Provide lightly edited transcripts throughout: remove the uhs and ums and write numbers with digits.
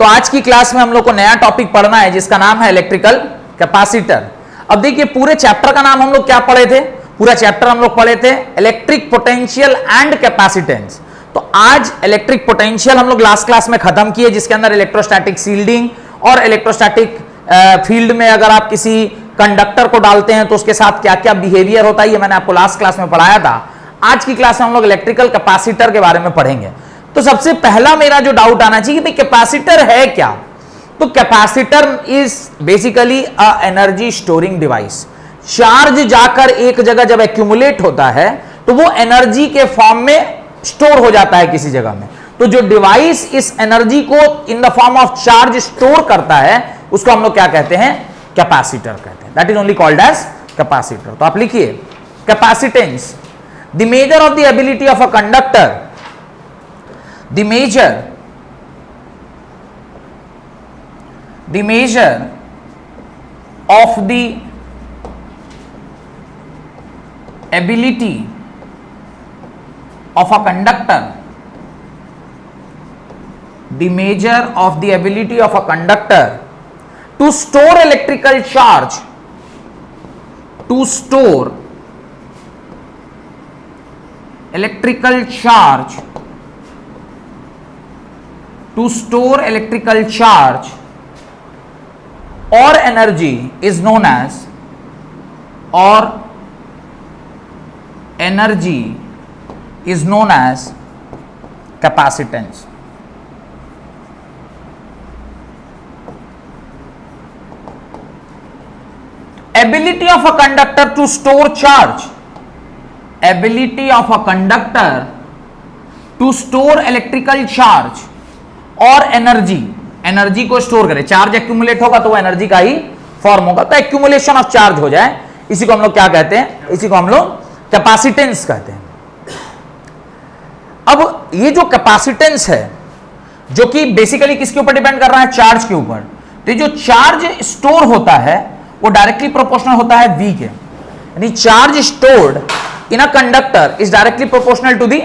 तो आज की क्लास में हम लोग को नया टॉपिक पढ़ना है जिसका नाम है इलेक्ट्रिकल कैपेसिटर। अब देखिए पूरे चैप्टर का नाम हम लोग क्या पढ़े थे, पूरा चैप्टर हम लोग पढ़े थे इलेक्ट्रिक पोटेंशियल एंड कैपेसिटेंस। तो आज इलेक्ट्रिक पोटेंशियल हम लोग लास्ट क्लास में खत्म किए, जिसके अंदर इलेक्ट्रोस्टैटिक शील्डिंग और इलेक्ट्रोस्टैटिक फील्ड में अगर आप किसी कंडक्टर को डालते हैं तो उसके साथ क्या क्या बिहेवियर होता है, ये मैंने आपको लास्ट क्लास में पढ़ाया था। आज की क्लास में हम लोग इलेक्ट्रिकल कैपेसिटर के बारे में पढ़ेंगे। तो सबसे पहला मेरा जो डाउट आना चाहिए कि कैपेसिटर है क्या, तो capacitor is basically a energy storing device. Charge जाकर एक जगह जब एक्यूमुलेट होता है तो वो एनर्जी के फॉर्म में स्टोर हो जाता है किसी जगह में। तो जो डिवाइस इस एनर्जी को in the form of charge store करता है उसको हम लोग क्या कहते हैं, कैपेसिटर कहते हैं। That is only called as capacitor. तो आप लिखिए capacitance, the measure of the ability of a conductor, the measure of the ability of a conductor, the measure of the ability of a conductor to store electrical charge, to store electrical charge, to store electrical charge or energy is known as, or energy is known as capacitance. Ability of a conductor to store charge, ability of a conductor to store electrical charge और energy को store करे। Charge accumulate होगा तो वो energy का ही form होगा, तो accumulation of charge हो जाए, इसी को हम लोग क्या कहते हैं, इसी को हम लोग कैपेसिटेंस कहते हैं। अब ये जो कैपेसिटेंस है जो कि बेसिकली किसके ऊपर डिपेंड कर रहा है, चार्ज के ऊपर। तो जो चार्ज स्टोर होता है वो डायरेक्टली प्रोपोर्शनल होता है V के, यानी charge stored in a conductor is directly proportional to the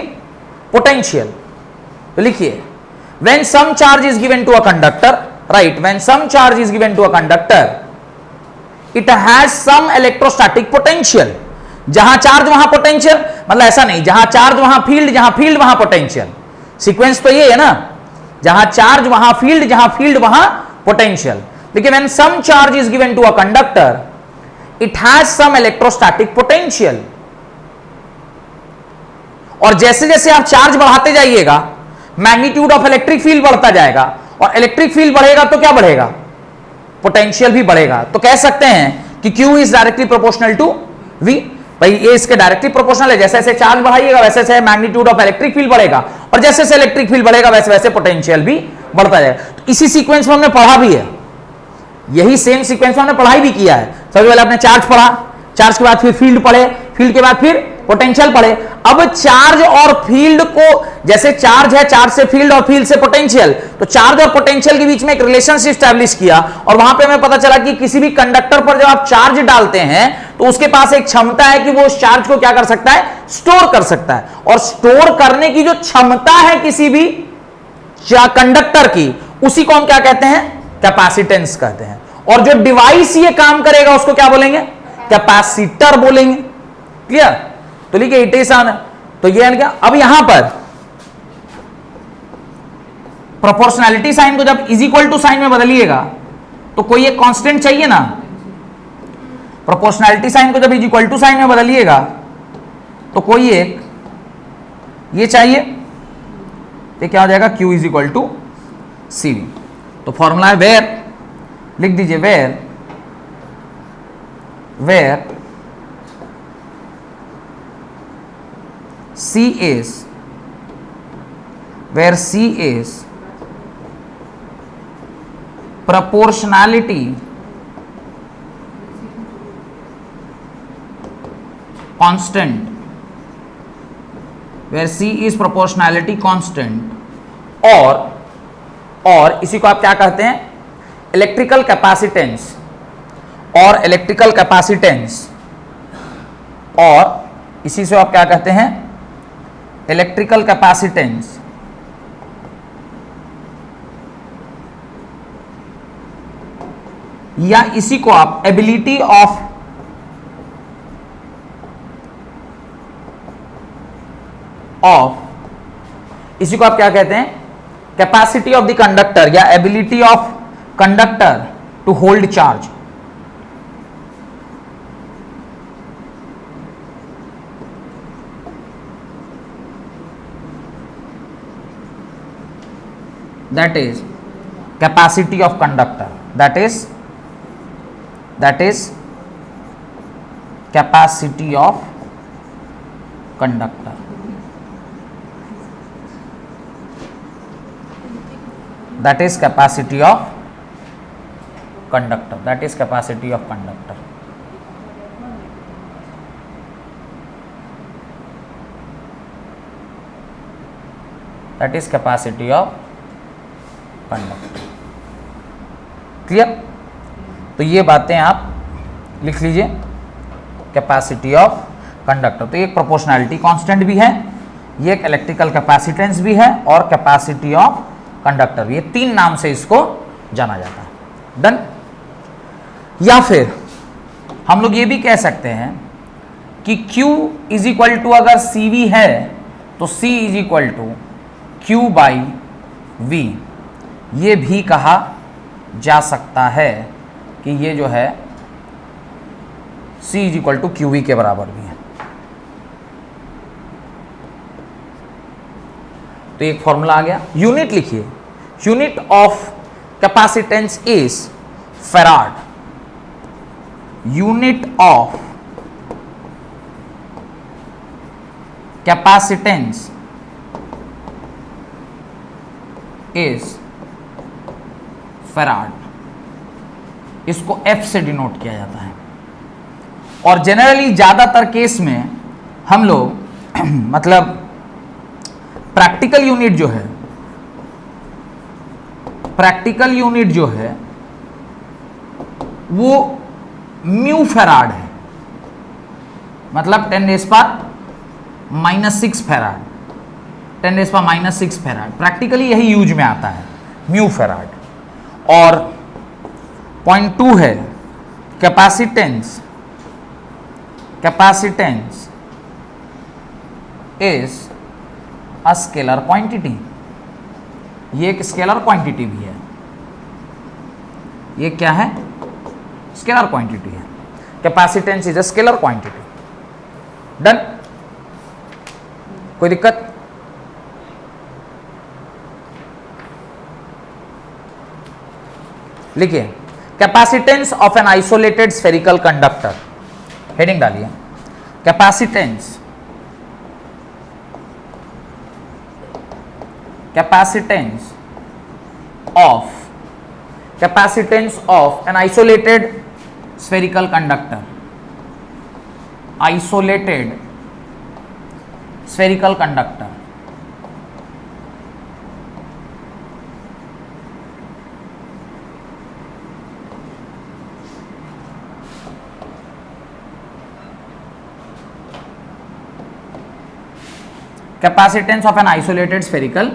potential. तो लिखिए when some charge is given to a conductor, right, when some charge is given to a conductor it has some electrostatic potential। जहां charge वहां potential, मतलब ऐसा नहीं जहां charge वहां field, जहां फील्ड वहां पोटेंशियल। सीक्वेंस तो ये है ना, जहां चार्ज वहां फील्ड, जहां फील्ड वहां पोटेंशियल। लेकिन when some charge is given to a conductor it has some electrostatic potential। और जैसे जैसे आप चार्ज बढ़ाते जाइएगा मैग्नीट्यूड ऑफ इलेक्ट्रिक फील्ड बढ़ता जाएगा, और इलेक्ट्रिक फील्ड बढ़ेगा तो क्या बढ़ेगा, पोटेंशियल भी बढ़ेगा। तो कह सकते हैं कि Q is directly proportional to V। भाई ये इसके डायरेक्टली प्रोपोर्शनल है, जैसे जैसे चार्ज बढ़ाइएगा वैसे वैसे मैग्नीट्यूड ऑफ इलेक्ट्रिक फील्ड बढ़ेगा, और जैसे जैसे इलेक्ट्रिक फील्ड बढ़ेगा वैसे वैसे पोटेंशियल भी बढ़ता जाएगा। तो इसी सीक्वेंस में हमने पढ़ा भी है, यही सेम सीक्वेंस में हमने पढ़ाई भी किया है। सबसे पहले आपने चार्ज पढ़ा, चार्ज के बाद फिर फील्ड पढ़े, फील्ड के बाद फिर पोटेंशियल पढ़े। अब चार्ज और फील्ड को, जैसे चार्ज है, चार्ज से फील्ड और फील्ड से पोटेंशियल, तो चार्ज और पोटेंशियल के बीच में एक रिलेशनशिप स्टैब्लिश किया, और वहां पे हमें पता चला कि किसी भी कंडक्टर पर जब आप चार्ज डालते हैं तो उसके पास एक क्षमता है कि वो उस चार्ज को क्या कर सकता है, स्टोर कर सकता है। और स्टोर करने की जो क्षमता है किसी भी कंडक्टर की, उसी को हम क्या कहते हैं, कैपेसिटेंस कहते हैं। और जो डिवाइस ये काम करेगा उसको क्या बोलेंगे, कैपेसिटर बोलेंगे। क्लियर? तो लिखिए इट इज ऑन। तो ये क्या, अब यहां पर प्रोपोर्शनैलिटी साइन को जब इज इक्वल टू साइन में बदलिएगा तो कोई एक कांस्टेंट चाहिए ना। प्रोपोर्शनैलिटी साइन को जब इज इक्वल टू साइन में बदलिएगा तो कोई एक ये चाहिए, ये क्या हो जाएगा, Q is equal to CV। तो फॉर्मूला है वेयर, लिख दीजिए where C is proportionality constant, where C is proportionality constant, और इसी को आप क्या कहते हैं, इलेक्ट्रिकल कैपेसिटेंस, और इलेक्ट्रिकल कैपेसिटेंस, और इसी से आप क्या कहते हैं, इलेक्ट्रिकल कैपेसिटेंस या इसी को आप एबिलिटी ऑफ इसी को आप क्या कहते हैं, कैपेसिटी ऑफ द कंडक्टर या ability of conductor to hold charge. that is capacity of conductor, that is capacity of conductor, that is capacity of conductor, that is capacity of conductor। that is capacity of conductor. Clear? तो ये बातें आप लिख लीजिए, capacity of conductor. तो ये एक proportionality constant भी है, ये एक इलेक्ट्रिकल कैपेसिटेंस भी है और कैपेसिटी ऑफ कंडक्टर भी। ये तीन नाम से इसको जाना जाता है। डन? या फिर हम लोग ये भी कह सकते हैं कि Q इज इक्वल टू, अगर CV है तो C is equal to Q by V, ये भी कहा जा सकता है कि ये जो है C is equal to QV के बराबर भी है। तो एक फॉर्मूला आ गया। यूनिट लिखिए, unit of capacitance is farad, unit of capacitance is farad. इसको F से डिनोट किया जाता है। और जनरली ज्यादातर केस में हम लोग मतलब प्रैक्टिकल यूनिट जो है वो म्यू फैराड है, मतलब 10⁻⁻6 फैराड, 10⁻⁻6 फैराड प्रैक्टिकली यही यूज में आता है, म्यू फैराड। और पॉइंट 2 है capacitance is a scalar quantity. ये एक स्केलर क्वांटिटी भी है, ये क्या है, स्केलर क्वांटिटी है। Capacitance is a scalar quantity. Done? कोई दिक्कत? लिखिए, capacitance of an isolated spherical conductor, heading डालिए, capacitance of an isolated spherical conductor, isolated spherical conductor capacitance of an isolated spherical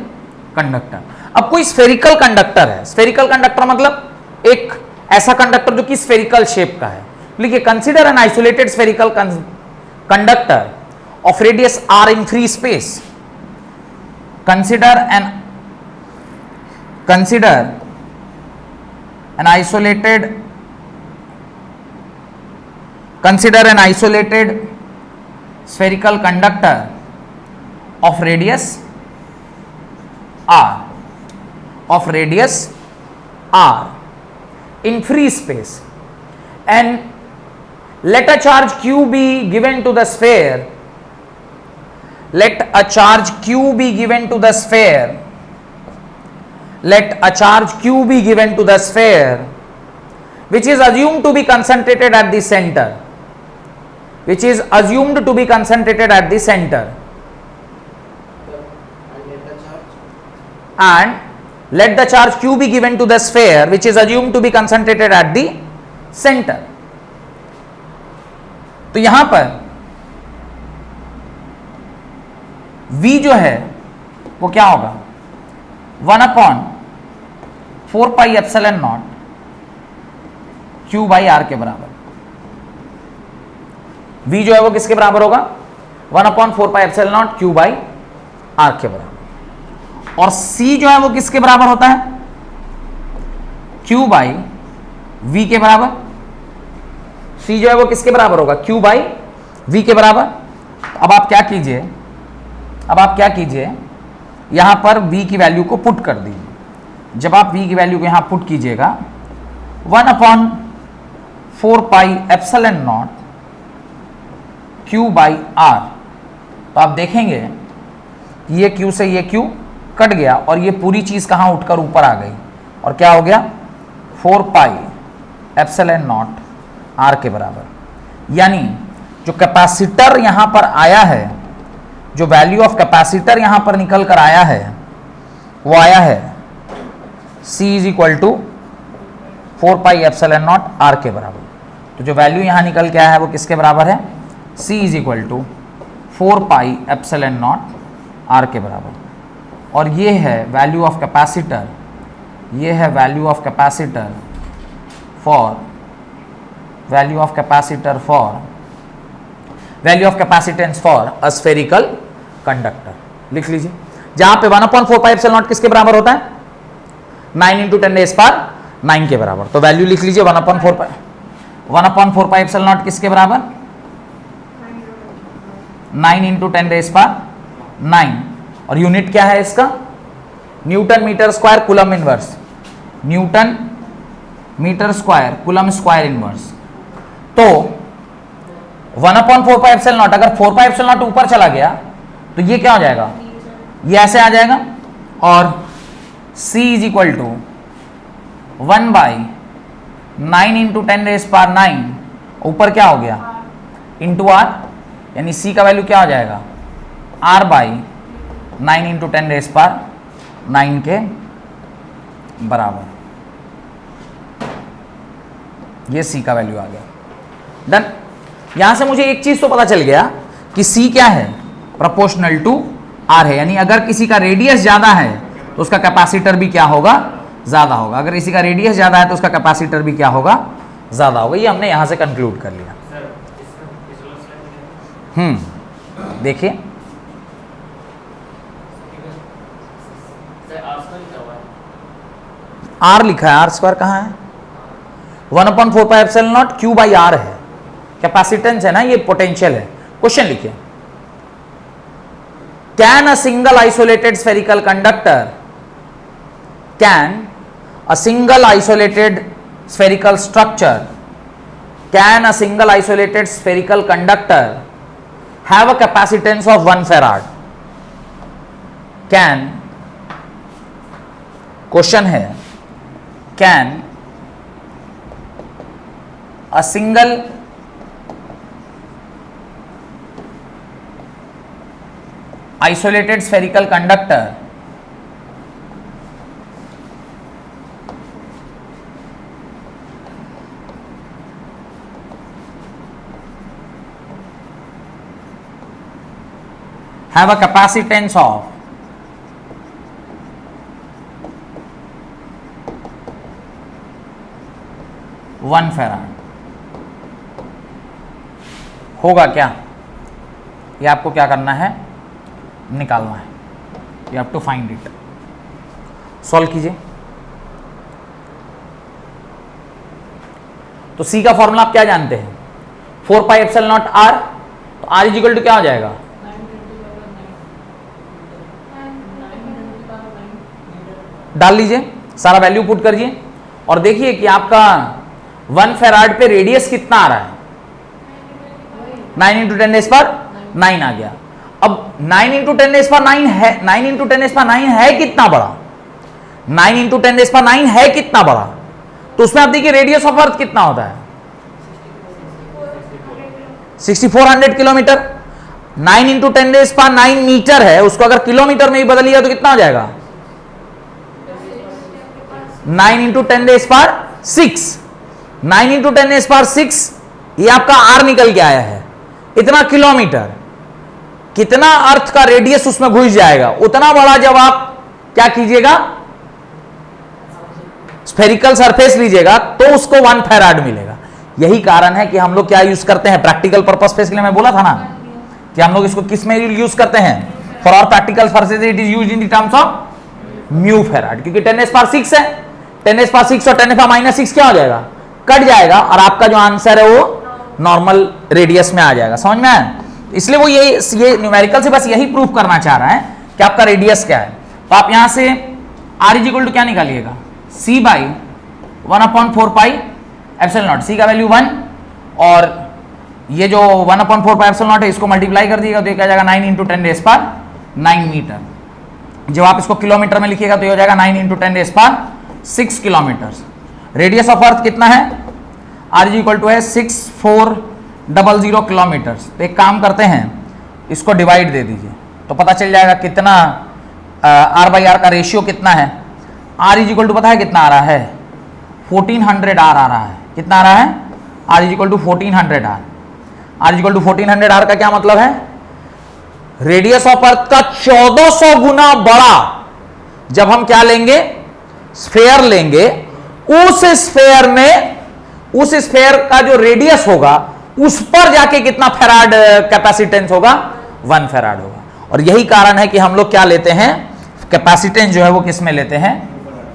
conductor. अब कोई स्फेरिकल कंडक्टर है, spherical conductor मतलब एक ऐसा कंडक्टर जो कि स्फेरिकल शेप का है। लिखिए, consider N isolated spherical conductor of radius r in free space. Consider N isolated spherical conductor of radius r in free space, and let a charge q be given to the sphere, let a charge q be given to the sphere, let a charge q be given to the sphere which is assumed to be concentrated at the center, which is assumed to be concentrated at the center, and let the charge q be given to the sphere which is assumed to be concentrated at the center। तो यहां पर v जो है वो क्या होगा, 1/4 पाई epsilon not Q by R के बराबर। V जो है वो किसके बराबर होगा? 1/4πε0 Q बाई R के बराबर। और C जो है वो किसके बराबर होता है? Q बाई V के बराबर। C जो है वो किसके बराबर होगा? Q बाई V के बराबर। अब आप क्या कीजिए, यहां पर V की वैल्यू को पुट कर दीजिए। जब आप V की वैल्यू को यहां पुट कीजिएगा 1/4πε0 Q बाई R, तो आप देखेंगे कि ये Q से ये Q कट गया और ये पूरी चीज कहां उठकर ऊपर आ गई और क्या हो गया? 4πε0 R के बराबर। यानी जो कैपेसिटर यहां पर आया है, जो वैल्यू ऑफ कैपेसिटर यहां पर निकल कर आया है, वो आया है C is equal to 4πε0 R के बराबर। तो जो वैल्यू यहां निकल के आया है वो किसके बराबर है? C is equal to 4πε0 R के बराबर। और ये है वैल्यू ऑफ कैपेसिटर, ये है value of capacitor for value of capacitance for a spherical conductor. लिख लीजिए, जहां पे 1/4πε0 किसके बराबर होता है? 9 × 10⁻⁹ के बराबर। तो वैल्यू लिख लीजिए 1/4πε0 किसके बराबर? 9 × 10⁻⁹। और यूनिट क्या है इसका? Newton metre square coulomb inverse, newton metre square coulomb square inverse. तो 1/4πε0, अगर 4πε0 ऊपर चला गया तो ये क्या हो जाएगा? ये ऐसे आ जाएगा। और C इज इक्वल टू 1/9 × 10⁻⁹, ऊपर क्या हो गया? इंटू R, यानी C का वैल्यू क्या हो जाएगा? R/9 × 10⁻⁹ के बराबर। ये C का वैल्यू आ गया। डन। यहां से मुझे एक चीज तो पता चल गया कि C क्या है? प्रोपोर्शनल टू R है। यानी अगर किसी का रेडियस ज्यादा है तो उसका कैपेसिटर भी क्या होगा? ज्यादा होगा। अगर किसी का रेडियस ज्यादा है तो उसका कैपेसिटर भी क्या होगा? ज्यादा होगा। ये हमने यहां से कंक्लूड कर लिया। देखिए R लिखा है, R स्क्वायर कहां है? 1/4πε0 Q बाई R है। कैपेसिटेंस है ना, ये पोटेंशियल है। क्वेश्चन लिखिए, can a single isolated spherical conductor, can a single isolated spherical structure, can a single isolated spherical conductor have a capacitance of 1 farad? Can, question है, can a single isolated spherical conductor have a capacitance of 1 farad. होगा क्या? ये आपको क्या करना है? निकालना है। You have to find it. Solve कीजिए। तो C का फॉर्मूला आप क्या जानते हैं? 4πε0 R। तो R इज इक्वल टू क्या हो जाएगा? डाल लीजिए, सारा वैल्यू पुट करिए और देखिए कि आपका 1 फैराड पे रेडियस कितना आ रहा है? 9 × 10⁻⁹ आ गया। अब 9 × 10⁻⁹ है, 9 × 10⁻⁹ है कितना बड़ा? 9 × 10⁻⁹ है कितना बड़ा? तो उसमें आप देखिए रेडियस ऑफ अर्थ कितना होता है? 6400 किलोमीटर। 9 × 10⁻⁹ मीटर है, उसको अगर किलोमीटर में ही बदल लिया तो कितना हो जाएगा? 9 × 10⁶। 9 × 10⁶, ये आपका R निकल के आया है। इतना किलोमीटर, कितना अर्थ का रेडियस उसमें घुस जाएगा? उतना बड़ा जब आप क्या कीजिएगा? स्फेरिकल सरफेस लीजिएगा तो उसको 1 फेराड मिलेगा। यही कारण है कि हम लोग क्या यूज करते हैं प्रैक्टिकल पर्पस पे, इसलिए मैं बोला था ना कि हम लोग इसको किस में यूज करते हैं, for our practical purposes it is used in the terms of mu farad, क्योंकि 10⁻6 है, 10⁻6 और 10⁻6 क्या हो जाएगा, कट जाएगा और आपका जो आंसर है वो नॉर्मल रेडियस में आ जाएगा। समझ में आया? इसलिए वो ये न्यूमेरिकल से बस यही प्रूफ करना चाह रहा है कि आपका रेडियस क्या है। तो आप यहां से r इज इक्वल टू क्या निकालिएगा, c by 1/4 pi epsilon not, c का वैल्यू 1 और ये जो 1/4 पाई एप्सिलॉन नॉट है इसको मल्टीप्लाई कर दिएगा तो ये क्या जाएगा 9 × 10⁻9 मीटर। जब आप इसको किलोमीटर में लिखिएगा तो ये हो जाएगा 9 × 10⁻6 किलोमीटर। रेडियस ऑफ अर्थ कितना है, r इज इक्वल टू है 6400 किलोमीटर। तो एक काम करते हैं, इसको डिवाइड दे दीजिए तो पता चल जाएगा कितना r/r का रेशियो कितना है। r इज इक्वल टू पता है कितना आ रहा है, 1400 r आ रहा है। कितना आ रहा है, r is equal to 1400 r। r is equal to 1400 r का क्या मतलब है, रेडियस ऑफ अर्थ का 1400 गुना बड़ा। जब हम क्या लेंगे, स्फेयर लेंगे, उस स्फेयर का जो रेडियस होगा उस पर जाके कितना फेराड कैपेसिटेंस होगा, 1 फेराड होगा। और यही कारण है कि हम लोग क्या लेते हैं, कैपेसिटेंस जो है वो किस में लेते हैं,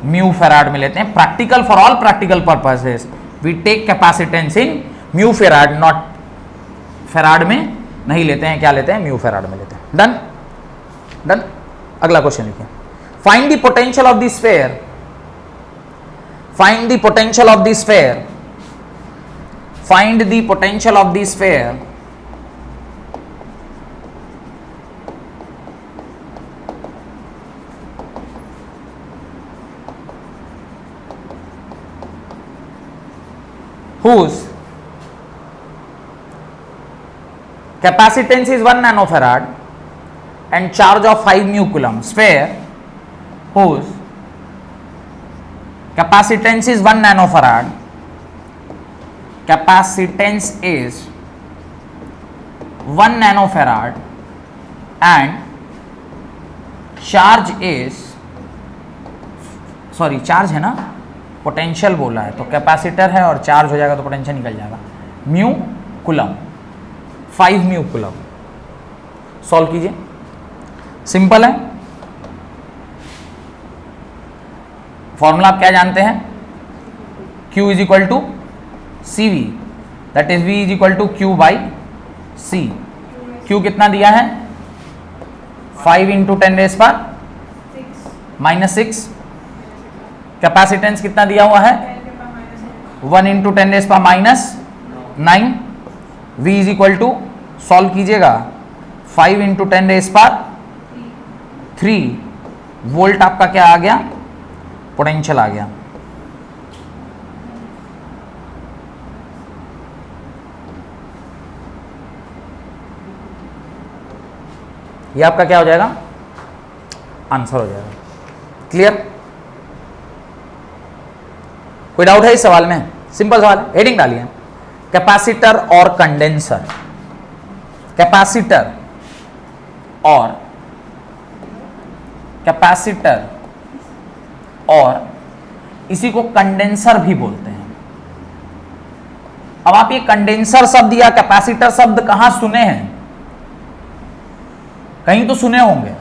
म्यू फेराड में लेते हैं। Practical, for all practical purposes we take capacitance in mu farad, not farad में नहीं लेते हैं, क्या लेते हैं, म्यू फेराड में लेते हैं। Done done. अगला क्वेश्चन लिखिए, find the potential of the sphere, find the potential of the sphere, find the potential of the sphere whose capacitance is 1 nanofarad and charge of 5 μ coulomb, sphere whose capacitance is 1 nanofarad, capacitance is 1 nanofarad and charge is, sorry charge है ना, potential बोला है तो capacitor है और charge हो जाएगा तो पोटेंशियल निकल जाएगा, mu coulomb, 5 mu coulomb. Solve कीजिए, सिंपल है। फॉर्मूला आप क्या जानते हैं, Q is equal to C V, that is V is equal to Q by C। Q कितना दिया है, 5 × 10⁻6। कैपेसिटेंस कितना दिया हुआ है, 1 × 10⁻9। V is equal to, solve कीजिएगा, 5 × 10⁻3 वोल्ट आपका क्या आ गया, पोटेंशियल आ गया। ये आपका क्या हो जाएगा, आंसर हो जाएगा। क्लियर? कोई डाउट है इस सवाल में? सिंपल सवाल है, हेडिंग डालिए, कैपेसिटर और कंडेंसर, कैपेसिटर और इसी को कंडेंसर भी बोलते हैं। अब आप ये कंडेंसर शब्द या कैपेसिटर शब्द कहां सुने हैं, कहीं तो सुने होंगे,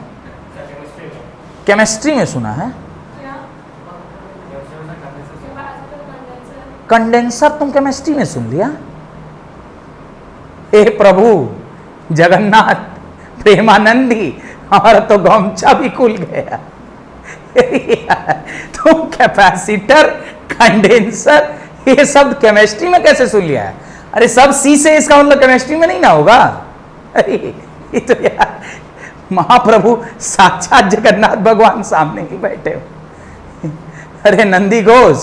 केमिस्ट्री में सुना है। कंडेंसर तुम केमिस्ट्री में सुन लिया? हे प्रभु जगन्नाथ प्रेमानंदी, हमारा तो गमछा भी खुल गया। तुम कैपेसिटर, कंडेंसर, ये शब्द केमिस्ट्री में कैसे सुन लिया है? अरे सब सी से, इसका मतलब केमिस्ट्री में नहीं ना होगा। अरे ये तो यार महाप्रभु साक्षात जगन्नाथ भगवान सामने ही बैठे हो। अरे नंदी घोष,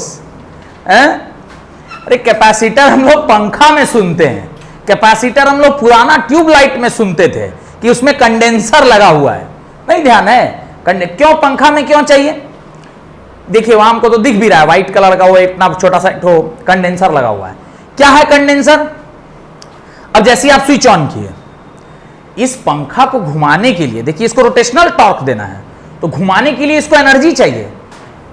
अरे कैपेसिटर हम लोग पंखा में सुनते हैं, कैपेसिटर हम लोग पुराना ट्यूबलाइट में सुनते थे कि उसमें कंडेंसर लगा हुआ है, नहीं ध्यान है? क्यों पंखा में क्यों चाहिए? देखिए वहां हमको तो दिख भी रहा है, व्हाइट कलर का वो इतना छोटा सा कंडेंसर लगा हुआ है। क्या है कंडेंसर? अब जैसे आप स्विच ऑन किए, इस पंखा को घुमाने के लिए, देखिए इसको रोटेशनल टॉर्क देना है, तो घुमाने के लिए इसको एनर्जी चाहिए।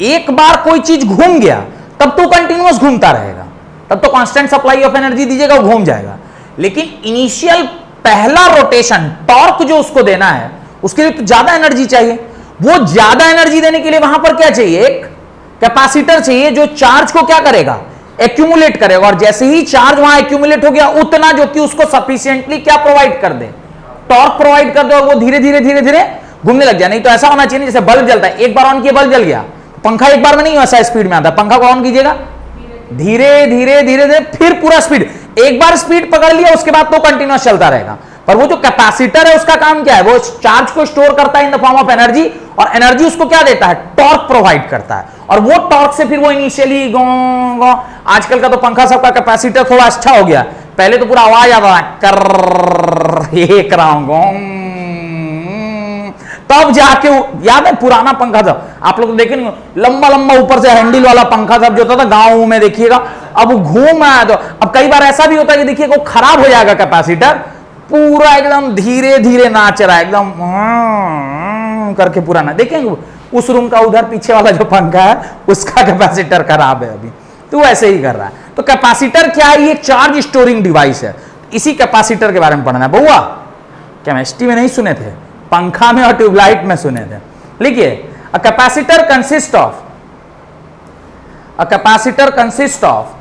एक बार कोई चीज घूम गया तब तो कंटिन्यूअस घूमता रहेगा, तब तो कांस्टेंट सप्लाई ऑफ एनर्जी दीजिएगा, वो घूम जाएगा। लेकिन इनिशियल पहला रोटेशन टॉर्क जो उसको देना है, उसके लिए तो ज्यादा एनर्जी चाहिए। वो ज्यादा एनर्जी देने के लिए वहां पर क्या चाहिए? एक कैपेसिटर चाहिए जो चार्ज को क्या करेगा? एक्यूमुलेट करेगा। और जैसे ही चार्ज वहां एक्यूमुलेट हो गया, उतना जो कि उसको सफिशिएंटली क्या प्रोवाइड कर दे? टॉर्क प्रोवाइड कर दे, और वो धीरे धीरे धीरे धीरे घूमने लग जाए। नहीं तो ऐसा होना चाहिए जैसे बल्ब जलता है, एक बार ऑन किया बल्ब जल गया, पंखा एक बार में नहीं ऐसा स्पीड में आता। पंखा को ऑन कीजिएगा, धीरे धीरे धीरे धीरे, फिर पूरा स्पीड। एक बार स्पीड पकड़ लिया, उसके बाद तो कंटिन्यूअस चलता रहेगा। पर वो जो कैपेसिटर है, उसका काम क्या है? वो चार्ज को स्टोर करता है in the form of energy, और एनर्जी उसको क्या देता है? टॉर्क प्रोवाइड करता है। और वो टॉर्क से फिर वो इनिशियली आजकल का तो पंखा सबका कैपेसिटर थोड़ा अच्छा हो गया, पहले तो पूरा आवाज आता है कर एक तब जाके, याद है पुराना पंखा था, आप लोग देखेंगे लंबा लंबा ऊपर से हैंडल वाला पंखा सब जो होता था गांव में, देखिएगा अब वो घूम रहा है। तो अब कई बार ऐसा भी होता है कि देखिए वो खराब हो जाएगा कैपेसिटर, पूरा एकदम धीरे धीरे नाच रहा है, एकदम करके पूरा ना। देखेंगे उस रूम का उधर पीछे वाला जो पंखा है, उसका कैपेसिटर खराब है अभी, तो ऐसे ही कर रहा है। तो कैपेसिटर क्या है? ये चार्ज स्टोरिंग डिवाइस है। इसी कैपेसिटर के बारे में पढ़ना है बउआ, केमिस्ट्री में नहीं सुने थे, पंखा में और ट्यूबलाइट में सुने थे। लिखिए, a capacitor consist of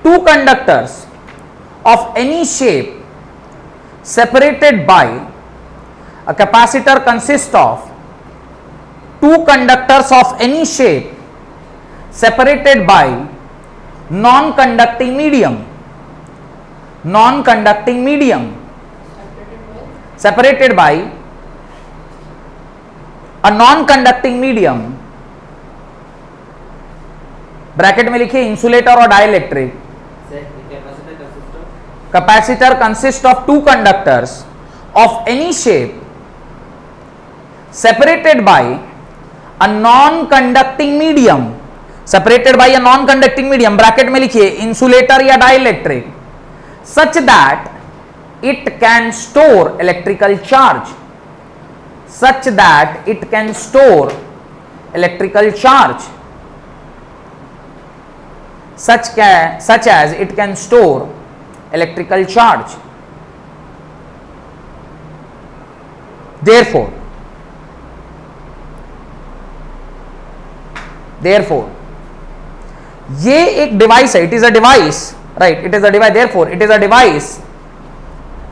two conductors of any shape separated by a capacitor consists of two conductors of any shape separated by non-conducting medium separated by a non-conducting medium, bracket में लिखिए insulator और dielectric. Capacitor consists of two conductors of any shape separated by a non-conducting medium, separated by a non-conducting medium, bracket में लिखिए insulator या dielectric, such that it can store electrical charge, such that it can store electrical charge, such as it can store electrical charge. Therefore ये एक device है, it is a device, right? It is a device. Therefore it is a device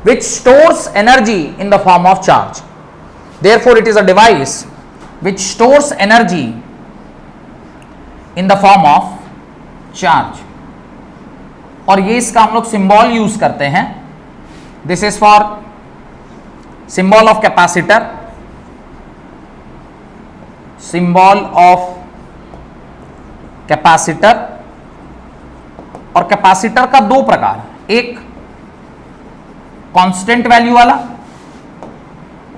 which stores energy in the form of charge. Therefore it is a device which stores energy in the form of charge. और ये इसका हम लोग symbol use करते हैं। This is for symbol of capacitor, symbol of capacitor. और capacitor का दो प्रकार, एक कांस्टेंट वैल्यू वाला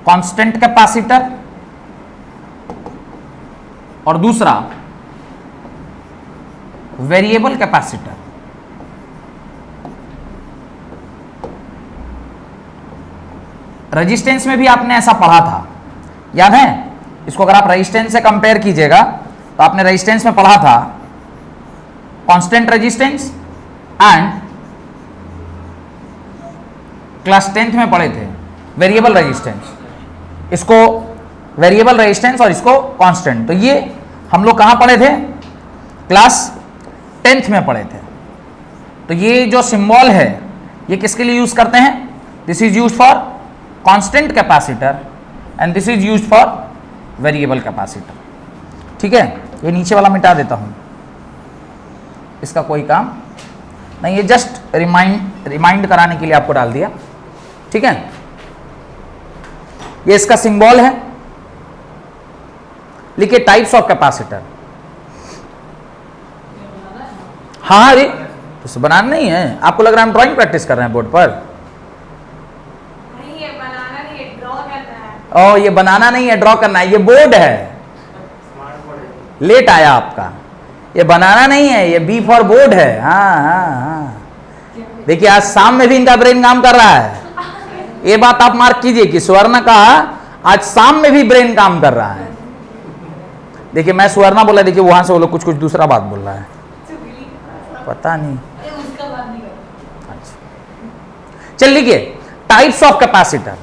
कांस्टेंट कैपेसिटर, और दूसरा वेरिएबल कैपेसिटर। रेजिस्टेंस में भी आपने ऐसा पढ़ा था, याद है? इसको अगर आप रेजिस्टेंस से कंपेयर कीजिएगा तो आपने रेजिस्टेंस में पढ़ा था constant resistance and class 10th में पढ़े थे वेरिएबल रेजिस्टेंस। इसको वेरिएबल रेजिस्टेंस और इसको कांस्टेंट। तो ये हम लोग कहां पढ़े थे? क्लास 10th में पढ़े थे। तो ये जो सिंबल है ये किसके लिए यूज करते हैं? This is use for constant capacitor and this is used for variable capacitor. ठीक है, ये नीचे वाला मिटा देता हूं, इसका कोई काम नहीं, ये जस्ट रिमाइंड कराने के लिए आपको डाल दिया। ठीक है, ये इसका सिंबल है। लिखिए टाइप्स ऑफ कैपेसिटर। हाँ, अरे तो बनाना नहीं है, आपको लग रहा है हम ड्राइंग प्रैक्टिस कर रहे हैं बोर्ड पर। ओ, ये बनाना नहीं है, ड्रॉ करना है। ये बोर्ड है, लेट आया आपका। ये बनाना नहीं है, ये बी फॉर बोर्ड है। हाँ हाँ हाँ, देखिए आज शाम में भी इनका ब्रेन काम कर रहा है। ये बात आप मार्क कीजिए कि सुवर्णा का आज शाम में भी ब्रेन काम कर रहा है। देखिए मैं सुवर्णा बोला, देखिए वहां से वो लोग कुछ दूसरा बात बोल रहा है। पता नहीं, अच्छा चल लिखिए टाइप्स ऑफ कैपेसिटर।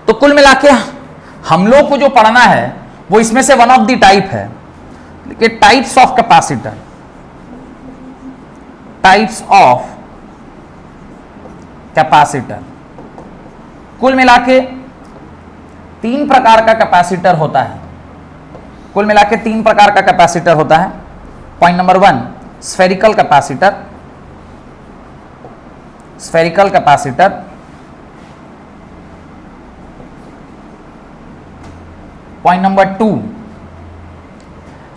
तो कुल मिला के हम लोग को जो पढ़ना है वो इसमें से वन ऑफ द टाइप है कि types of capacitor, types of capacitor. कुल मिला के 3 प्रकार का कैपेसिटर होता है, कुल मिला के 3 प्रकार का कैपेसिटर होता है। Point number 1 spherical capacitor, spherical capacitor. Point number 2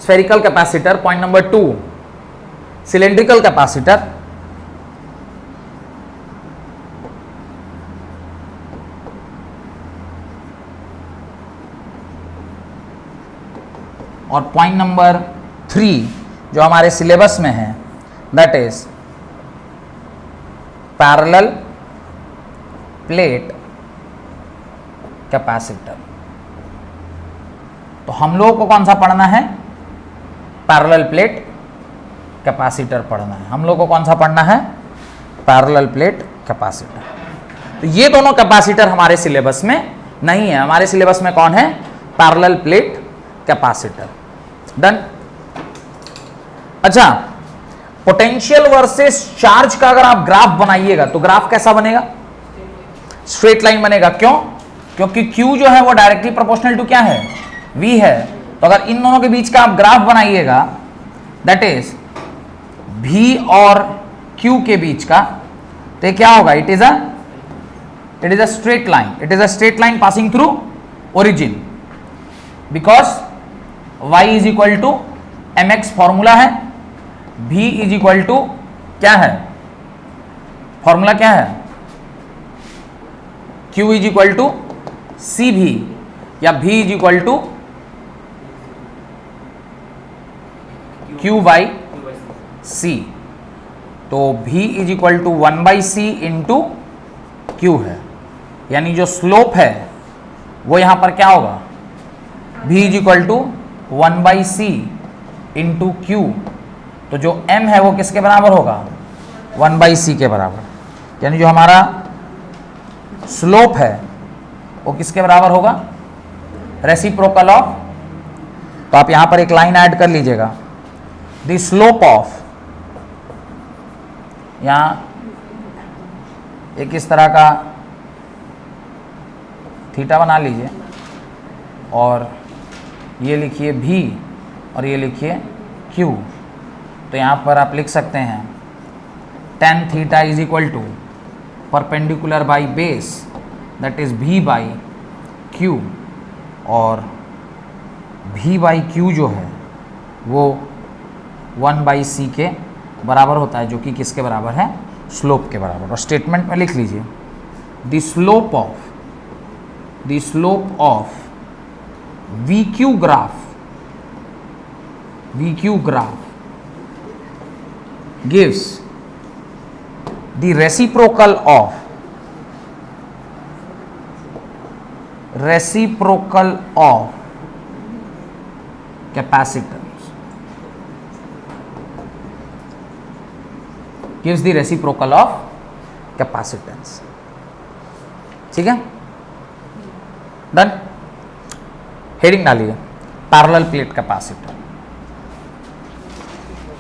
spherical capacitor. Point number 2 cylindrical capacitor. और पॉइंट नंबर 3 जो हमारे सिलेबस में है that is parallel plate capacitor. तो हम लोगों को कौन सा पढ़ना है? पैरेलल प्लेट कैपेसिटर पढ़ना है। हम लोग को कौन सा पढ़ना है? Parallel plate capacitor. तो ये दोनों कैपेसिटर हमारे सिलेबस में नहीं है। हमारे सिलेबस में कौन है? Parallel plate capacitor. डन। अच्छा, पोटेंशियल वर्सेस चार्ज का अगर आप ग्राफ बनाइएगा तो ग्राफ कैसा बनेगा? स्ट्रेट लाइन बनेगा। क्यों? क्योंकि Q जो है वो डायरेक्टली प्रोपोर्शनल टू क्या है? V है। तो अगर इन दोनों के बीच का आप ग्राफ बनाइएगा दैट इज V और Q के बीच का, तो ये क्या होगा? It is a straight line. It is a straight line passing through origin because y is equal to mx formula है, v इज इक्वल टू क्या है? फॉर्मूला क्या है? q is equal to cv या v is equal to q by c। तो v is equal to 1 by c into q है, यानी जो स्लोप है वो यहां पर क्या होगा? v is equal to 1 by C into Q. तो जो m है वो किसके बराबर होगा? 1 बाई सी के बराबर। यानी जो हमारा स्लोप है वो किसके बराबर होगा? Reciprocal of. तो आप यहां पर एक लाइन ऐड कर लीजिएगा, द स्लोप ऑफ। यहां एक इस तरह का थीटा बना लीजिए और ये लिखिए v और ये लिखिए q। तो यहाँ पर आप लिख सकते हैं tan theta is equal to perpendicular by base that is v by q, और v बाई q जो है वो 1 बाई c के बराबर होता है, जो कि किसके बराबर है? स्लोप के बराबर। और स्टेटमेंट में लिख लीजिए the slope of VQ graph gives the reciprocal of capacitance, gives the reciprocal of capacitance। ठीक है, डन। हेडिंग डालिए पैरेलल प्लेट कैपेसिटर।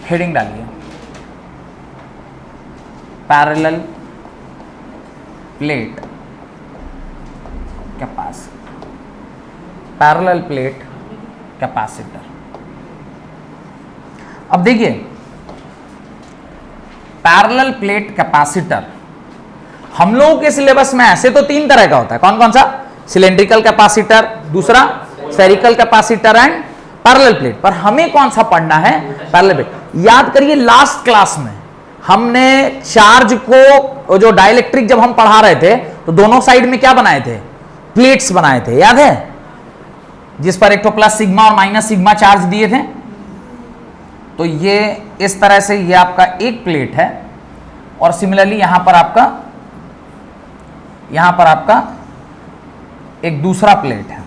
हेडिंग डालिए parallel plate capacitor. Parallel plate capacitor. अब देखिए पैरेलल प्लेट कैपेसिटर हम लोगों के सिलेबस में ऐसे तो 3 तरह का होता है। कौन कौन सा? सिलेंड्रिकल कैपेसिटर, दूसरा spherical capacitor and parallel plate. पर हमें कौन सा पढ़ना है? Parallel plate. याद करिए लास्ट क्लास में हमने चार्ज को, जो डाइलेक्ट्रिक जब हम पढ़ा रहे थे तो दोनों साइड में क्या बनाए थे? प्लेट्स बनाए थे, याद है? जिस पर एक तो प्लस सिग्मा और माइनस सिग्मा चार्ज दिए थे। तो ये इस तरह से ये आपका एक प्लेट है और सिमिलरली यहां पर आपका एक दूसरा प्लेट है।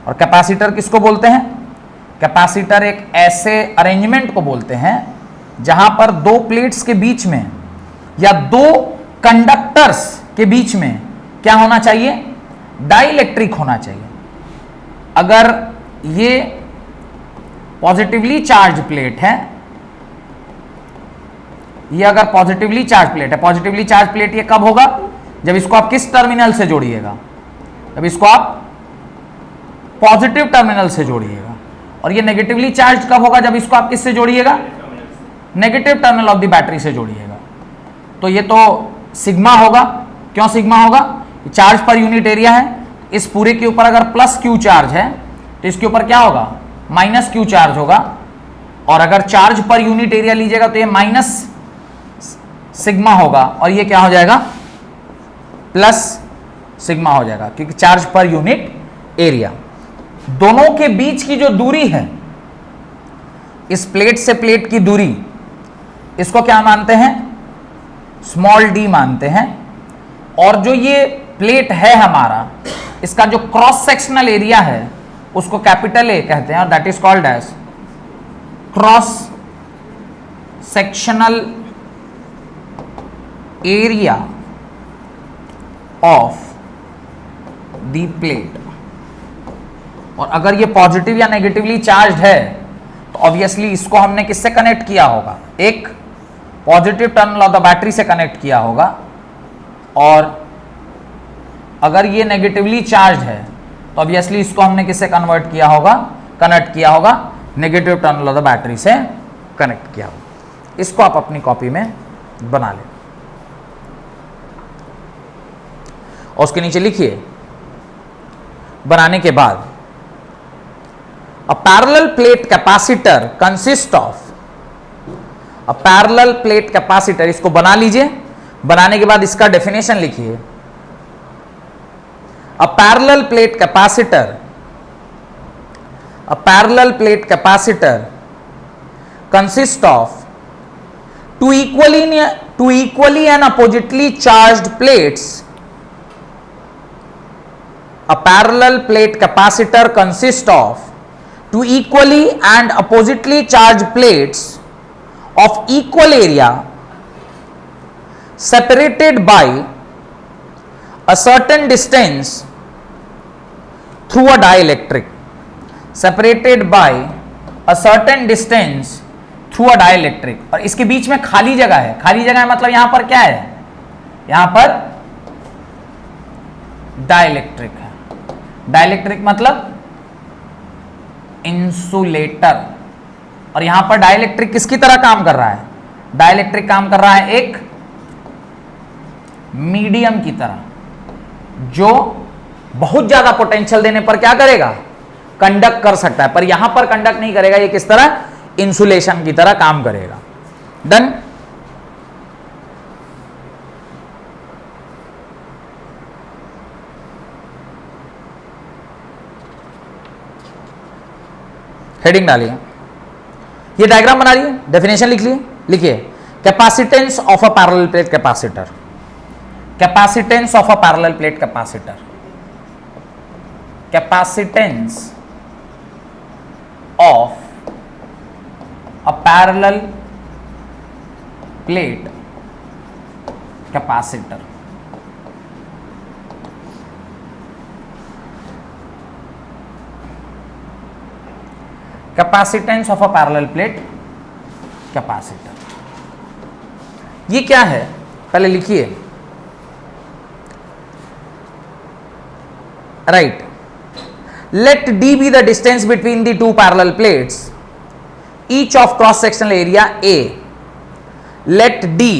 और कैपेसिटर किसको बोलते हैं? कैपेसिटर एक ऐसे अरेंजमेंट को बोलते हैं जहां पर दो प्लेट्स के बीच में या दो कंडक्टर्स के बीच में क्या होना चाहिए, डाइलेक्ट्रिक होना चाहिए। अगर ये पॉजिटिवली चार्ज प्लेट है, ये अगर पॉजिटिवली चार्ज प्लेट है, पॉजिटिवली चार्ज प्लेट ये कब होगा, जब इसको आप किस टर्मिनल से जोड़िएगा, जब इसको आप पॉजिटिव टर्मिनल से जोड़िएगा। और ये नेगेटिवली चार्ज कब होगा, जब इसको आप किससे जोड़िएगा, negative terminal of the battery से जोड़िएगा। तो ये तो सिग्मा होगा। क्यों सिग्मा होगा, चार्ज पर यूनिट एरिया है, इस पूरे के ऊपर अगर प्लस क्यू चार्ज है तो इसके ऊपर क्या होगा, माइनस क्यू चार्ज होगा। और अगर चार्ज पर यूनिट एरिया लीजिएगा तो ये माइनस सिग्मा होगा और ये क्या हो जाएगा, प्लस सिग्मा हो जाएगा, क्योंकि चार्ज पर यूनिट एरिया। दोनों के बीच की जो दूरी है, इस प्लेट से प्लेट की दूरी, इसको क्या मानते हैं, स्मॉल डी मानते हैं। और जो ये प्लेट है हमारा, इसका जो क्रॉस सेक्शनल एरिया है उसको कैपिटल ए कहते हैं और that is called as cross sectional area of the plate. और अगर ये पॉजिटिव या नेगेटिवली चार्ज है तो ऑब्वियसली इसको हमने किससे कनेक्ट किया होगा, एक positive terminal of the battery से कनेक्ट किया होगा। और अगर ये नेगेटिवली चार्ज है तो ऑब्वियसली इसको हमने किससे कन्वर्ट किया होगा, कनेक्ट किया होगा negative terminal of the battery से कनेक्ट किया होगा। इसको आप अपनी कॉपी में बना लें और उसके नीचे लिखिए, बनाने के बाद a parallel plate capacitor consist of, a parallel plate capacitor, इसको बना लीजिए। बनाने के बाद इसका डेफिनेशन लिखिए। A parallel plate capacitor, a parallel plate capacitor consist of two equally and oppositely charged plates. A parallel plate capacitor consists of two equally and oppositely charged plates of equal area separated by a certain distance through a dielectric. Separated by a certain distance through a dielectric. और इसके बीच में खाली जगह है। खाली जगह है मतलब यहां पर क्या है, यहां पर डाइलेक्ट्रिक है। डाइलेक्ट्रिक मतलब इंसुलेटर। और यहां पर डाइलेक्ट्रिक किसकी तरह काम कर रहा है, डाइलेक्ट्रिक काम कर रहा है एक मीडियम की तरह, जो बहुत ज्यादा पोटेंशियल देने पर क्या करेगा, कंडक्ट कर सकता है, पर यहां पर कंडक्ट नहीं करेगा। ये किस तरह, इंसुलेशन की तरह काम करेगा। डन। हेडिंग डालिए, ये डायग्राम बना लिए, डेफिनेशन लिख लिए। लिखिए, capacitance of a parallel plate capacitor, capacitance of a parallel plate capacitor, capacitance of a parallel plate capacitor. Capacitance of a parallel plate capacitor, ये क्या है पहले लिखिए। Right, let D be the distance between the two parallel plates each of cross sectional area A. Let D,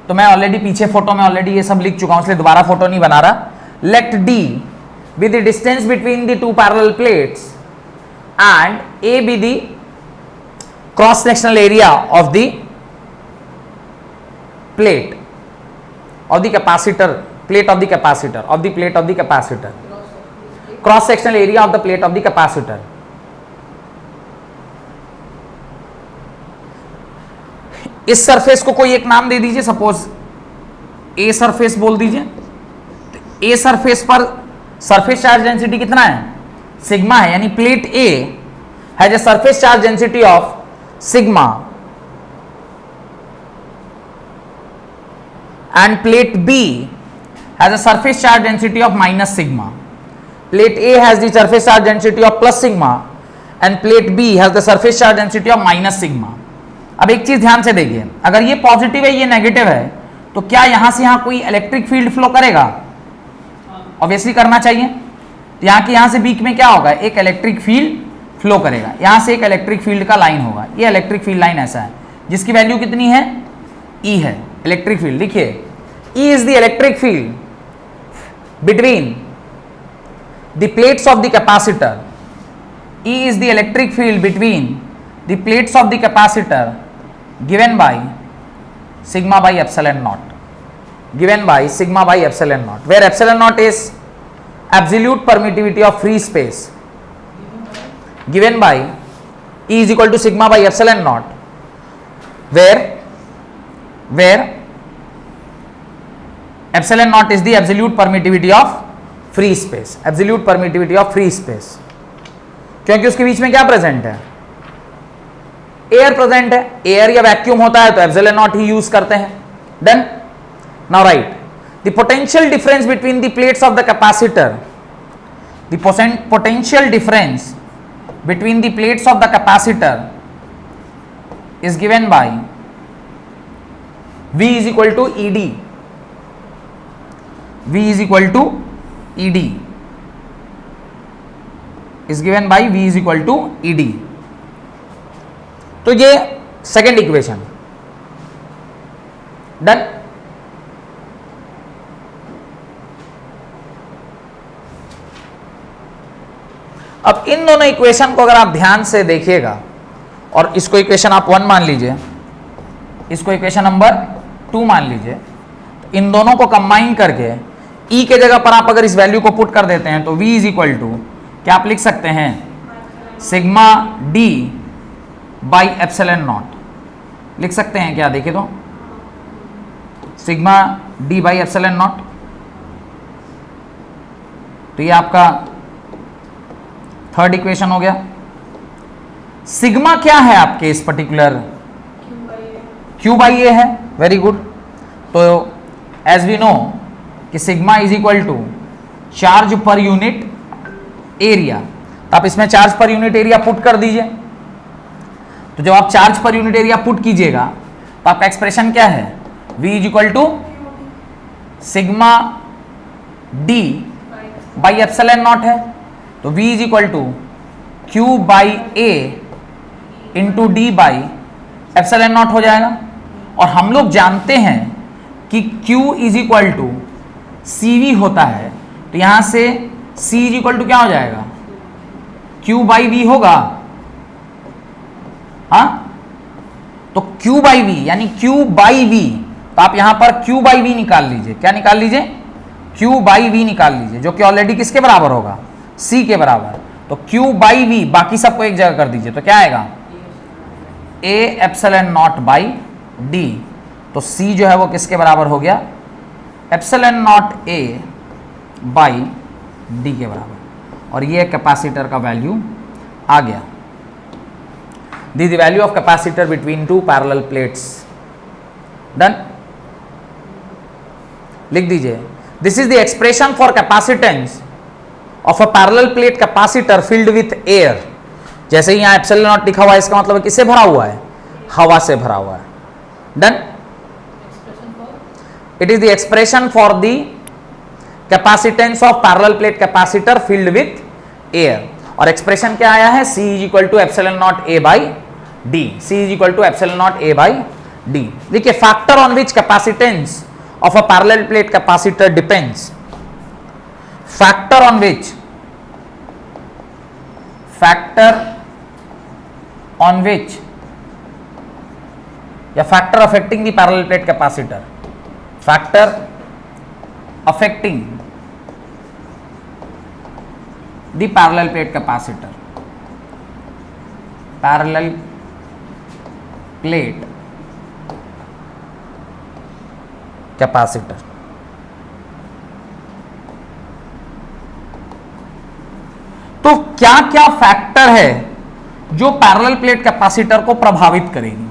तो मैं already पीछे photo में already ये सब लिख चुका हूं, इसलिए दोबारा फोटो नहीं बना रहा। Let D with the distance between the two parallel plates and A be the cross sectional area of the plate of the capacitor, plate of the capacitor, of the plate of the capacitor, cross sectional area of the plate of the capacitor. इस surface को कोई एक नाम दे दीजिए, suppose a surface बोल दीजिए। A surface पर surface charge density कितना है, सिग्मा है, यानी plate A has a surface charge density of sigma and plate B has a surface charge density of minus sigma. Plate A has the surface charge density of plus sigma and plate B has the surface charge density of minus sigma. अब एक चीज ध्यान से देखिए, अगर ये positive है ये नेगेटिव है तो क्या यहां से यहां कोई इलेक्ट्रिक फील्ड फ्लो करेगा? ऑब्वियसली करना चाहिए। तो यहां के यहां से बीच में क्या होगा, एक इलेक्ट्रिक फील्ड फ्लो करेगा, यहां से एक इलेक्ट्रिक फील्ड का लाइन होगा। ये इलेक्ट्रिक फील्ड लाइन ऐसा है जिसकी वैल्यू कितनी है, E है। इलेक्ट्रिक फील्ड लिखिए, E is the electric field between the plates of the capacitor. E is the electric field between the plates of the capacitor given by sigma by epsilon naught. Given by sigma by epsilon naught, where epsilon naught is absolute permittivity of free space. Given by E is equal to sigma by epsilon naught, where epsilon naught is the absolute permittivity of free space. Absolute permittivity of free space, क्योंकि उसके बीच में क्या present है, air present है। Air या vacuum होता है तो epsilon naught ही यूज करते हैं। Done. Now right the potential difference between the plates of the capacitor, the potential difference between the plates of the capacitor is given by V is equal to ED. V is equal to ED is given by V is equal to ED. तो ये second equation. Done. अब इन दोनों equation को अगर आप ध्यान से देखिएगा और इसको इक्वेशन आप 1 मान लीजिए, इसको इक्वेशन नंबर 2 मान लीजिए, तो इन दोनों को कंबाइन करके E के जगह पर आप अगर इस वैल्यू को पुट कर देते हैं तो V इज इक्वल टू क्या आप लिख सकते हैं, sigma D by epsilon not लिख सकते हैं क्या, देखिए तो sigma D by epsilon not. तो ये आपका थर्ड इक्वेशन हो गया। सिग्मा क्या है आपके इस पर्टिकुलर, Q बाई ए है। Very good. तो एज वी नो कि sigma is equal to charge per unit area, तो आप इसमें charge per unit area put कर दीजिए। तो जब आप charge per unit area put कीजिएगा तो आपका एक्सप्रेशन क्या है, V is equal to sigma D by epsilon naught है। तो V is equal to Q by A into D by epsilon naught हो जाएगा। और हम लोग जानते हैं कि Q is equal to CV होता है, तो यहां से C इज इक्वल टू क्या हो जाएगा, Q बाई V होगा। हाँ, तो Q बाई V यानी Q बाई V, तो आप यहां पर Q बाई V निकाल लीजिए। क्या निकाल लीजिए, Q बाई V निकाल लीजिए, जो कि ऑलरेडी किसके बराबर होगा, C के बराबर। तो Q बाई V, बाकी सबको एक जगह कर दीजिए, तो क्या आएगा, A epsilon naught by D। तो C जो है वो किसके बराबर हो गया, epsilon naught A by D के बराबर। और ये कैपेसिटर का वैल्यू आ गया। This the value of capacitor between two parallel plates. Done. लिख दीजिए, this is the expression for capacitance of a parallel plate capacitor filled with air. जैसे ही यहां एप्सिलॉन नॉट लिखा हुआ है, इसका मतलब किससे भरा हुआ है, हवा से भरा हुआ है। Done. It is the expression for the capacitance of parallel plate capacitor filled with air। और एक्सप्रेशन क्या आया है, C is equal to epsilon naught A by D। C is equal to epsilon naught A by D। देखिए, factor on which capacitance of a parallel plate capacitor depends, factor on which या factor affecting the parallel plate capacitor, factor affecting the parallel plate capacitor, parallel plate capacitor। तो क्या क्या factor है जो parallel plate capacitor को प्रभावित करेगी।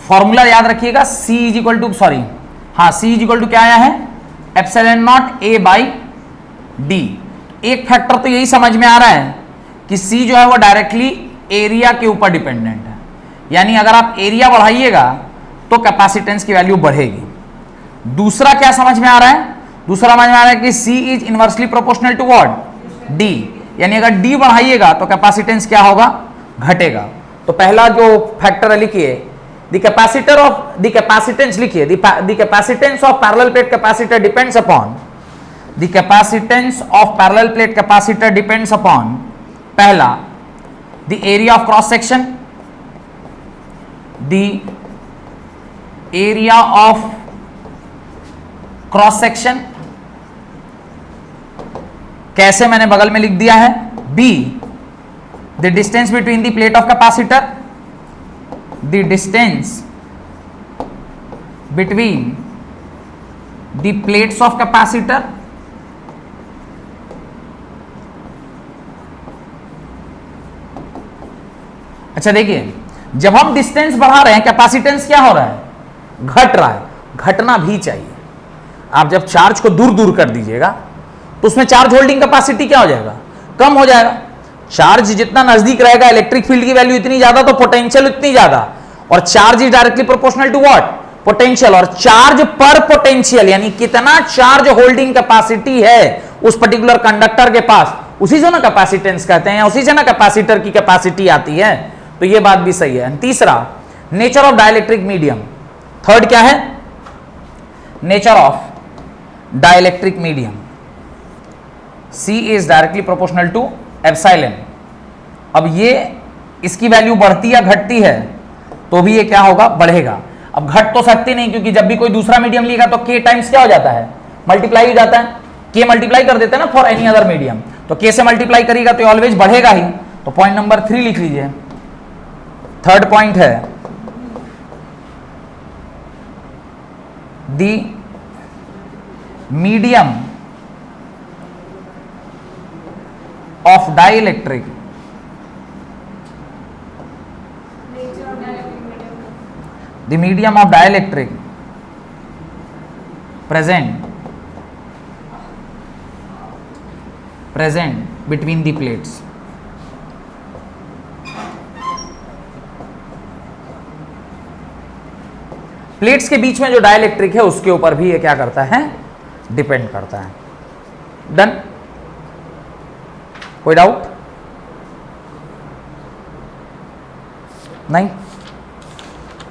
Formula याद रखिएगा, C is equal to C is equal to क्या आया है, epsilon naught A by D। एक फैक्टर तो यही समझ में आ रहा है कि C जो है वो डायरेक्टली एरिया के ऊपर डिपेंडेंट है, यानी अगर आप एरिया बढ़ाइएगा तो कैपेसिटेंस की वैल्यू बढ़ेगी। दूसरा क्या समझ में आ रहा है, दूसरा समझ में आ रहा है कि C is inversely proportional to what, D, यानी अगर D बढ़ाइएगा तो कैपेसिटेंस क्या होगा, घटेगा। तो पहला जो फैक्टर है लिखिए, द कैपेसिटेंस लिखिए, the capacitance of parallel plate capacitor depends upon, the capacitance of parallel plate capacitor depends upon, पहला the area of cross section, the area of cross section, कैसे मैंने बगल में लिख दिया है, B the distance between the plate of capacitor, the distance between the plates of capacitor, अच्छा देखिए, जब हम डिस्टेंस बढ़ा रहे हैं कैपेसिटेंस क्या हो रहा है, घट रहा है, घटना भी चाहिए। आप जब चार्ज को दूर दूर कर दीजिएगा तो उसमें चार्ज होल्डिंग कैपेसिटी क्या हो जाएगा, कम हो जाएगा। चार्ज जितना नजदीक रहेगा इलेक्ट्रिक फील्ड की वैल्यू इतनी ज्यादा तो पोटेंशियल उतनी ज्यादा, और charge is directly proportional to what, potential. और चार्ज पर पोटेंशियल यानी कितना चार्ज होल्डिंग कैपेसिटी है उस पर्टिकुलर कंडक्टर के पास, उसी से ना कैपेसिटेंस कहते हैं, उसी से ना कैपेसिटर की कैपेसिटी आती है। तो ये बात भी सही है। तीसरा, nature of dielectric medium. Third क्या है, nature of dielectric medium, C is directly proportional to epsilon. अब ये इसकी वैल्यू बढ़ती या घटती है तो भी ये क्या होगा, बढ़ेगा। अब घट तो सकती नहीं, क्योंकि जब भी कोई दूसरा मीडियम लिएगा तो K टाइम्स क्या हो जाता है, मल्टीप्लाई हो जाता है, K मल्टीप्लाई कर देते हैं ना फॉर एनी अदर मीडियम, तो K से मल्टीप्लाई करेगा तो ऑलवेज बढ़ेगा ही। तो पॉइंट नंबर 3 लिख लीजिए। थर्ड पॉइंट है the medium of dielectric, the medium of dielectric present between the plates। Plates के बीच में जो डाइलेक्ट्रिक है उसके ऊपर भी ये क्या करता है, डिपेंड करता है। डन, कोई डाउट नहीं?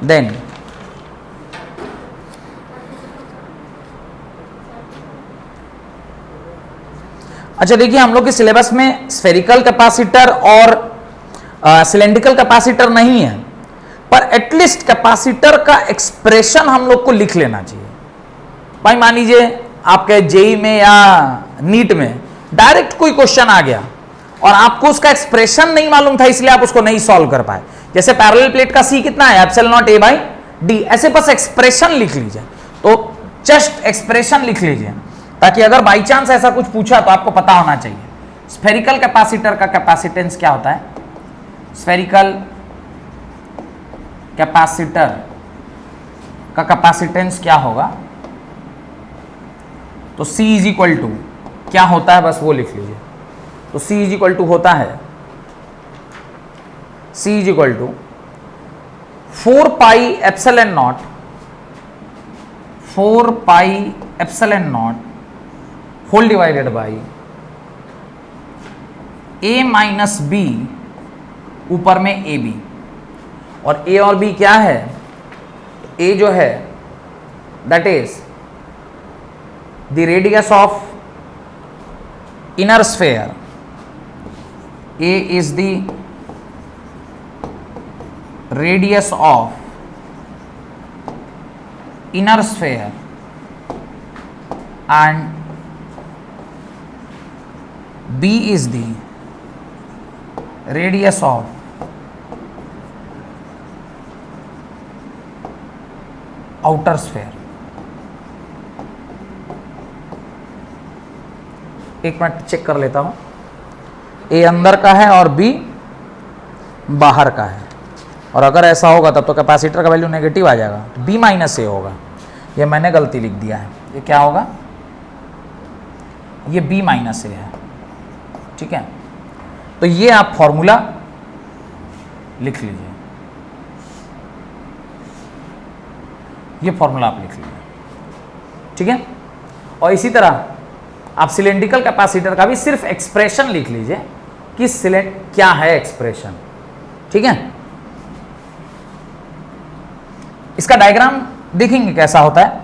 देन अच्छा देखिए, हम लोग के सिलेबस में स्फेरिकल कैपेसिटर और सिलेंड्रिकल कैपेसिटर नहीं है, पर एटलीस्ट कैपेसिटर का एक्सप्रेशन हम लोग को लिख लेना चाहिए। भाई मान लीजिए आपके जेई में या नीट में डायरेक्ट कोई क्वेश्चन आ गया और आपको उसका एक्सप्रेशन नहीं मालूम था, इसलिए आप उसको नहीं सॉल्व कर पाए। जैसे पैरेलल प्लेट का C कितना है, epsilon naught A by D, ऐसे बस एक्सप्रेशन लिख लीजिए। तो जस्ट एक्सप्रेशन लिख लीजिए, ताकि अगर बाई चांस ऐसा कुछ पूछा तो आपको पता होना चाहिए। स्फेरिकल कैपेसिटर का कैपेसिटेंस क्या होता है, स्फेरिकल कैपेसिटर का कैपेसिटेंस क्या होगा, तो C इज इक्वल टू क्या होता है, बस वो लिख लीजिए। तो C इज इक्वल टू होता है, C is equal to 4 pi epsilon naught, 4 pi epsilon naught whole divided by A minus B, ऊपर में AB, और A और B क्या है, A जो है that is the radius of inner sphere, A is the radius of inner sphere and B is the radius of outer sphere। एक minute check कर लेता हूं, A अंदर का है और B बाहर का है, और अगर ऐसा होगा तब तो कैपेसिटर का वैल्यू नेगेटिव आ जाएगा, तो बी माइनस ए होगा। ये मैंने गलती लिख दिया है, ये क्या होगा, ये बी माइनस ए है, ठीक है। तो ये आप फॉर्मूला लिख लीजिए, ये फॉर्मूला आप लिख लीजिए, ठीक है। और इसी तरह आप सिलेंड्रिकल कैपेसिटर का भी सिर्फ एक्सप्रेशन लिख लीजिए कि क्या है एक्सप्रेशन, ठीक है। इसका डायग्राम देखेंगे कैसा होता है।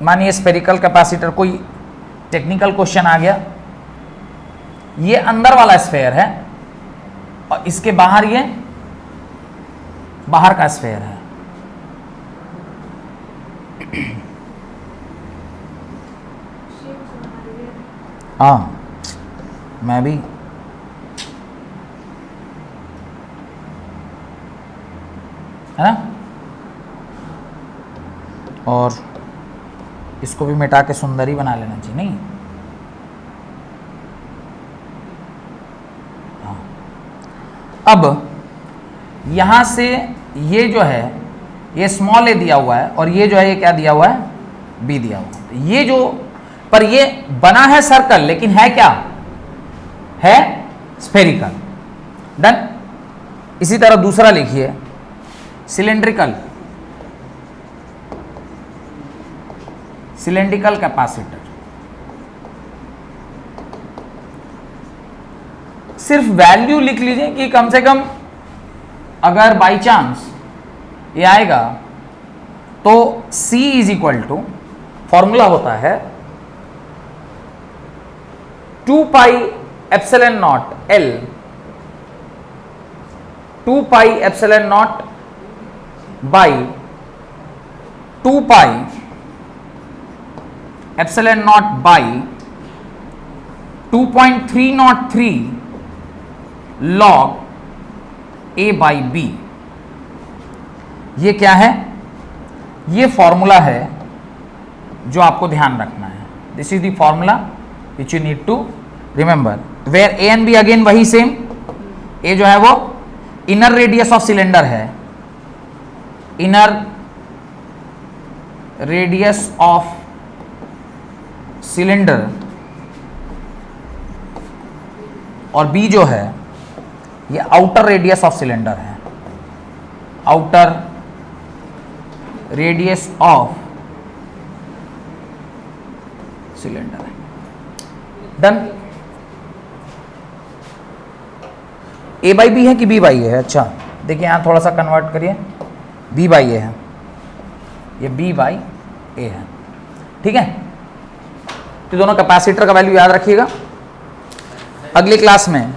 मानिए स्फेरिकल कैपेसिटर, कोई टेक्निकल क्वेश्चन आ गया, ये अंदर वाला स्फेयर है और इसके बाहर ये बाहर का स्फेयर है। हाँ, मैं भी है ना, और इसको भी मिटा के सुंदर ही बना लेना चाहिए, नहीं। हाँ, अब यहां से ये जो है ये स्मॉल ए दिया हुआ है और ये जो है ये क्या दिया हुआ है, बी दिया हुआ है। ये जो पर ये बना है सर्कल, लेकिन है क्या, है स्फेरिकल। डन। इसी तरह दूसरा लिखिए, सिलेंड्रिकल कैपेसिटर। सिर्फ वैल्यू लिख लीजिए कि कम से कम अगर बाई चांस ये आएगा तो C is equal to, formula होता है 2 pi epsilon naught L, 2 pi epsilon naught by 2 pi epsilon naught by 2.303 log A by B। ये क्या है, ये फॉर्मूला है जो आपको ध्यान रखना है। This is the formula which you need to remember, where A and B again वही सेम। ए जो है वो इनर रेडियस ऑफ सिलेंडर है, इनर रेडियस ऑफ सिलेंडर, और बी जो है ये आउटर रेडियस ऑफ सिलेंडर है, आउटर रेडियस ऑफ सिलेंडर है। डन। ए बाई बी है कि बी बाई ए है, अच्छा देखिए यहां थोड़ा सा कन्वर्ट करिए, बी बाई ए है, ये बी बाई ए है, ठीक है। तो दोनों कैपेसिटर का वैल्यू याद रखिएगा। अगली क्लास में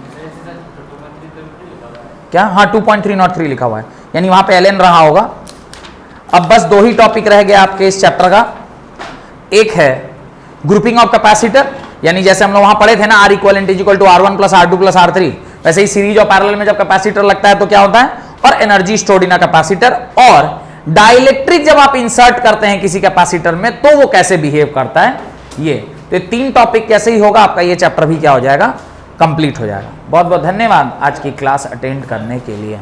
क्या, हाँ 2.303 लिखा हुआ है, यानी वहां पे ln रहा होगा। अब बस 2 ही टॉपिक रह गया आपके इस चैप्टर का। एक है ग्रुपिंग ऑफ कैपेसिटर, यानी जैसे हम लोग वहां पढ़े थे ना, R equivalent is equal to R1 plus R2 plus R3, वैसे ही सीरीज और पैरेलल में जब कैपेसिटर लगता है तो क्या होता है, और energy stored in a capacitor. और डाइलेक्ट्रिक जब आप इंसर्ट करते हैं किसी कैपेसिटर में तो वो कैसे बिहेव करता है, ये तो 3 टॉपिक कैसे ही होगा, आपका ये चैप्टर भी क्या हो जाएगा, कंप्लीट हो जाएगा। बहुत बहुत धन्यवाद आज की क्लास अटेंड करने के लिए।